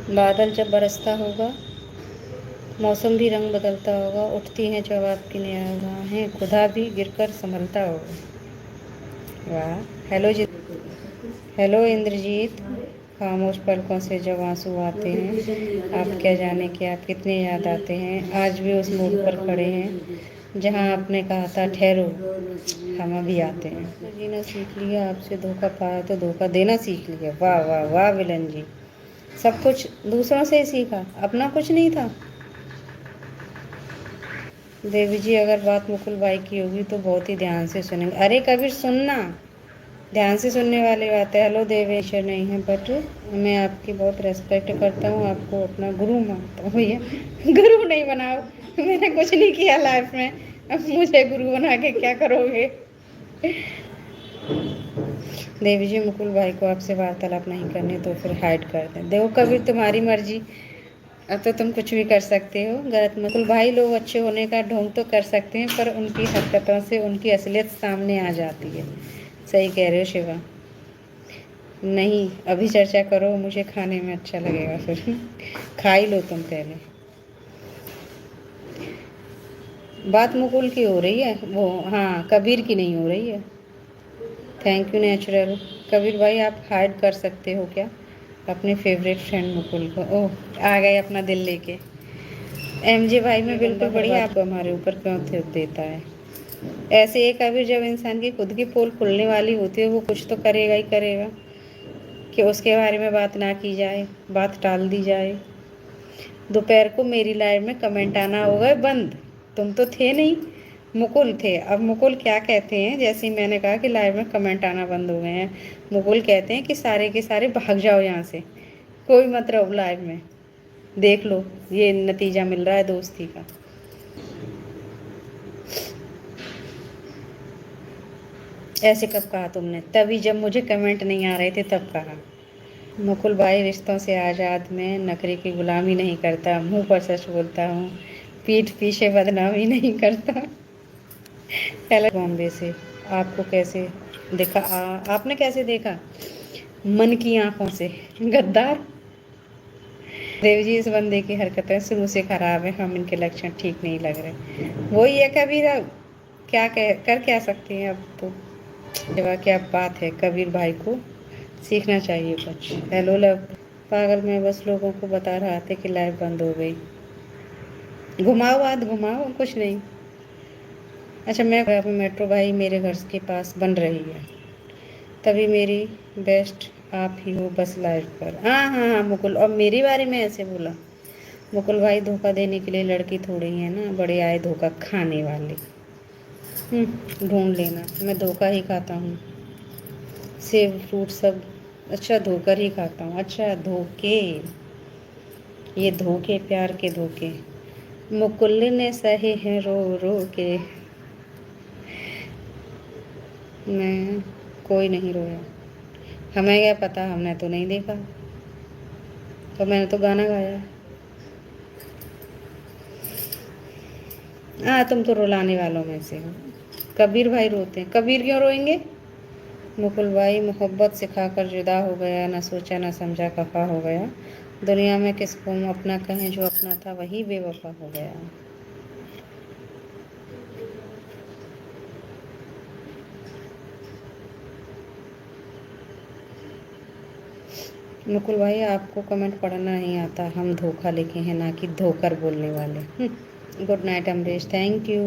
बादल जब बरसता होगा, मौसम भी रंग बदलता होगा, उठती हैं जब आपकी निगाहें, खुदा भी गिरकर संभलता होगा। वाह। हेलो जी। हेलो इंद्रजीत। खामोश पलकों से जब आंसू आते हैं, आप क्या जाने कि आप कितने याद आते हैं। आज भी उस मोड़ पर खड़े हैं जहां आपने कहा था ठहरो, हम अभी आते हैं। जीना सीख लिया, आपसे धोखा पाया तो धोखा देना सीख लिया। वाह वाह वाह विलन जी, सब कुछ दूसरों से ही सीखा, अपना कुछ नहीं था। देवी जी, अगर बात मुकुल भाई की होगी तो बहुत ही ध्यान से सुनेंगे। अरे कबीर सुनना, ध्यान से सुनने वाली बात है। हेलो देवेश्वर नहीं है, बट मैं आपकी बहुत रेस्पेक्ट करता हूँ, आपको अपना गुरु मानता हूँ। भैया गुरु नहीं बनाओ, मैंने कुछ नहीं किया लाइफ में, अब मुझे गुरु बना के क्या करोगे। देवी जी, मुकुल भाई को आपसे वार्तालाप नहीं करनी तो फिर हाइड कर दें। देखो कबीर, तुम्हारी मर्जी, अब तो तुम कुछ भी कर सकते हो। गलत मुकुल भाई, लोग अच्छे होने का ढोंग तो कर सकते हैं, पर उनकी हरकतों से उनकी असलियत सामने आ जाती है। सही कह रहे हो शिवा। नहीं, अभी चर्चा करो, मुझे खाने में अच्छा लगेगा फिर। खा ही लो तुम पहले। बात मुकुल की हो रही है, वो हाँ कबीर की नहीं हो रही है। Thank you natural. कबीर भाई, आप हाइड कर सकते हो क्या अपने फेवरेट फ्रेंड मुकुल को। ओह, आ गए अपना दिल लेके। एमजे भाई, मैं बिल्कुल बढ़िया। आपको हमारे ऊपर क्यों देता है ऐसे। एक कबीर, जब इंसान की खुद की पोल खुलने वाली होती है, वो कुछ तो करेगा ही करेगा कि उसके बारे में बात ना की जाए, बात टाल दी जाए। दोपहर को मेरी लाइव में कमेंट आना होगा बंद। तुम तो थे नहीं, मुकुल थे। अब मुकुल क्या कहते हैं, जैसे ही मैंने कहा कि लाइव में कमेंट आना बंद हो गए हैं, मुकुल कहते हैं कि सारे के सारे भाग जाओ यहाँ से, कोई मत रहो लाइव में। देख लो, ये नतीजा मिल रहा है दोस्ती का। ऐसे कब कहा तुमने? तभी जब मुझे कमेंट नहीं आ रहे थे तब कहा। मुकुल भाई, रिश्तों से आज़ाद, मैं नखरे की गुलामी नहीं करता, मुंह पर सच बोलता हूँ, पीठ पीछे बदनामी नहीं करता। पहले बॉम्बे से। आपको कैसे देखा? आपने कैसे देखा? मन की आंखों से। गद्दार। देव जी, इस बंदे की हरकतें शुरू से खराब है, हम इनके लक्षण ठीक नहीं लग रहे। वही है कबीर, अब क्या कर क्या सकते हैं अब तो। सेवा क्या बात है, कबीर भाई को सीखना चाहिए कुछ। Hello love. पागल, मैं बस लोगों को बता रहा था कि लाइव बंद हो गई। घुमाओ हाथ, घुमाओ, कुछ नहीं। अच्छा, मैं मेट्रो भाई मेरे घर के पास बन रही है, तभी मेरी बेस्ट आप ही हो बस लाइव पर। हाँ हाँ हाँ मुकुल, और मेरे बारे में ऐसे बोला। मुकुल भाई, धोखा देने के लिए लड़की थोड़ी है ना, बड़े आए धोखा खाने वाले। ढूंढ लेना, मैं धोखा ही खाता हूँ, सेब फ्रूट सब। अच्छा, धोकर ही खाता हूँ। अच्छा, धोखे, ये धोखे, प्यार के धोखे मुकुल ने सहे हैं रो रो के। मैं कोई नहीं रोया, हमें क्या पता, हमने तो नहीं देखा, तो मैंने तो गाना गाया। हाँ, तुम तो रुलाने वालों में से हो। कबीर भाई रोते हैं, कबीर क्यों रोएंगे? मुकुल भाई, मोहब्बत सिखाकर जुदा हो गया, न सोचा न समझा खफा हो गया, दुनिया में किसको हम अपना कहें, जो अपना था वही बेवफा हो गया। मुकुल भाई, आपको कमेंट पढ़ना नहीं आता, हम धोखा लिखे हैं ना कि धोकर बोलने वाले। Good night Amrish, thank you.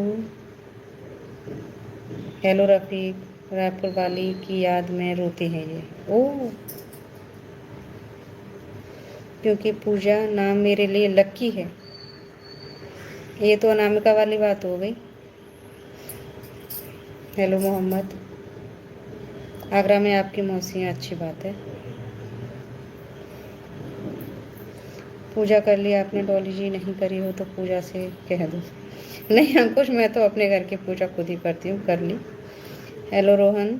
Hello Rafiq, Raipur वाली की याद में रोती है ये। ओह, क्योंकि पूजा नाम मेरे लिए लक्की है। ये तो अनामिका वाली बात हो गई। हेलो मोहम्मद, आगरा में आपकी मौसी हैं, अच्छी बात है। पूजा कर लिया आपने? डॉली जी, नहीं करी हो तो पूजा से कह दो। नहीं अंकुश, मैं तो अपने घर की पूजा खुद ही करती हूँ, कर ली। हेलो रोहन,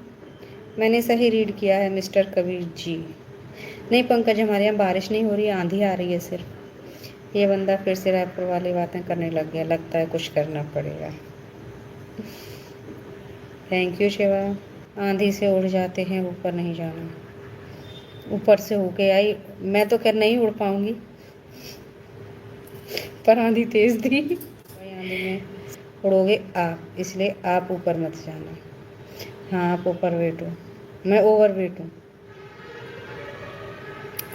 मैंने सही रीड किया है मिस्टर कबीर जी। नहीं पंकज, हमारे यहाँ बारिश नहीं हो रही है, आंधी आ रही है सिर्फ। ये बंदा फिर से रायपुर वाली बातें करने लग गया, लगता है कुछ करना पड़ेगा। Thank you Shiva. आंधी से उड़ जाते हैं, ऊपर नहीं जाना। ऊपर से होके आई, मैं तो खैर नहीं उड़ पाऊँगी, पर आंधी तेज थी। भाई आंधी में उड़ोगे आप, इसलिए आप ऊपर मत जाना। हाँ आप ऊपर वेट हो, मैं ओवर वेट हूँ।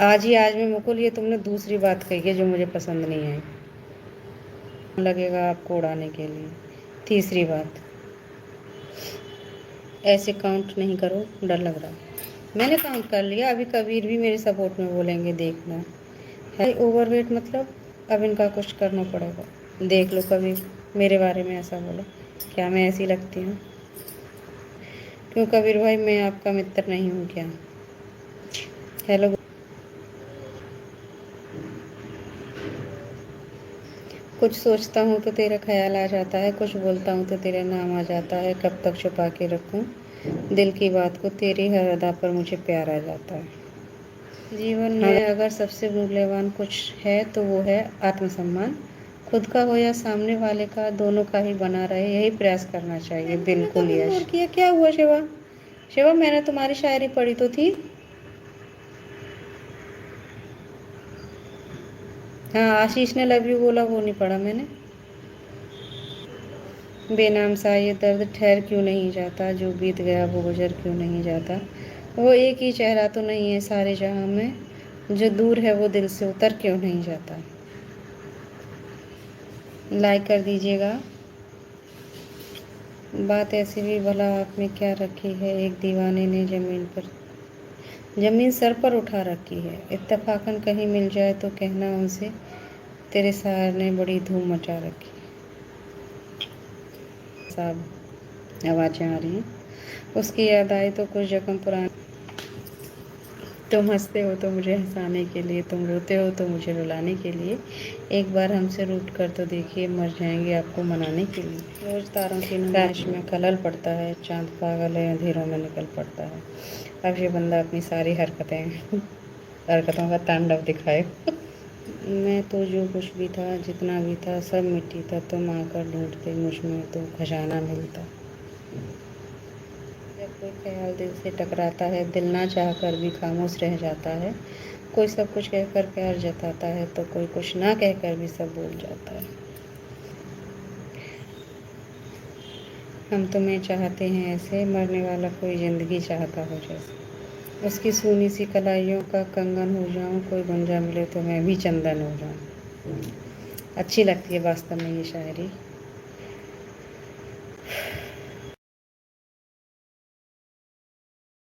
आज ही आज में मुकुल ये तुमने दूसरी बात कही है जो मुझे पसंद नहीं आई। लगेगा आपको उड़ाने के लिए। तीसरी बात, ऐसे काउंट नहीं करो, डर लग रहा है। मैंने काउंट कर लिया, अभी कबीर भी मेरे सपोर्ट में बोलेंगे, देखना है। ओवरवेट मतलब अब इनका कुछ करना पड़ेगा। देख लो कबीर मेरे बारे में ऐसा बोला, क्या मैं ऐसी लगती हूँ? क्यों कबीर भाई, मैं आपका मित्र नहीं हूँ क्या? हेलो, कुछ सोचता हूँ तो तेरा ख्याल आ जाता है, कुछ बोलता हूँ तो तेरा नाम आ जाता है। कब तक छुपा के रखूँ दिल की बात को, तेरी हर अदा पर मुझे प्यार आ जाता है। जीवन में अगर सबसे मूल्यवान कुछ है तो वो है आत्मसम्मान। खुद का हो या सामने वाले का, दोनों का ही बना रहे, यही प्रयास करना चाहिए। बिल्कुल यश किया। क्या हुआ शिवा? शिवा मैंने तुम्हारी शायरी पढ़ी तो थी। हाँ आशीष ने लव यू बोला, वो नहीं पढ़ा मैंने। बेनाम सा ये दर्द ठहर क्यों नहीं जाता, जो बीत गया वो गुजर क्यों नहीं जाता। वो एक ही चेहरा तो नहीं है सारे जहां में, जो दूर है वो दिल से उतर क्यों नहीं जाता। लाइक कर दीजिएगा। बात ऐसी भी भला आपने क्या रखी है, एक दीवाने ने ज़मीन सर पर उठा रखी है। इत्तेफाकन कहीं मिल जाए तो कहना उनसे, तेरे सार ने बड़ी धूम मचा रखी। साहब आवाज़ें आ रही हैं। उसकी याद आई तो कुछ जख्म पुराने। तुम हंसते हो तो मुझे हंसाने के लिए, तुम रोते हो तो मुझे रुलाने के लिए। एक बार हमसे रूठ कर तो देखिए, मर जाएंगे आपको मनाने के लिए। रोज तारों की नुमाइश में खलल पड़ता है, चांद पागल है अंधेरों में निकल पड़ता है। अब ये बंदा अपनी सारी हरकतों का तांडव दिखाए। मैं तो जो कुछ भी था, जितना भी था, सब मिट्टी था। तुम आकर ढूंढते मुझ में तो खजाना मिलता। जब कोई ख्याल दिल से टकराता है, दिल ना चाह कर भी खामोश रह जाता है। कोई सब कुछ कहकर प्यार जताता है तो कोई कुछ ना कहकर भी सब भूल जाता है। हम तुम्हें चाहते हैं ऐसे, मरने वाला कोई ज़िंदगी चाहता हो जैसे। उसकी सूनी सी कलाइयों का कंगन हो जाऊं, कोई गुंजा मिले तो मैं भी चंदन हो जाऊं। अच्छी लगती है वास्तव में ये शायरी।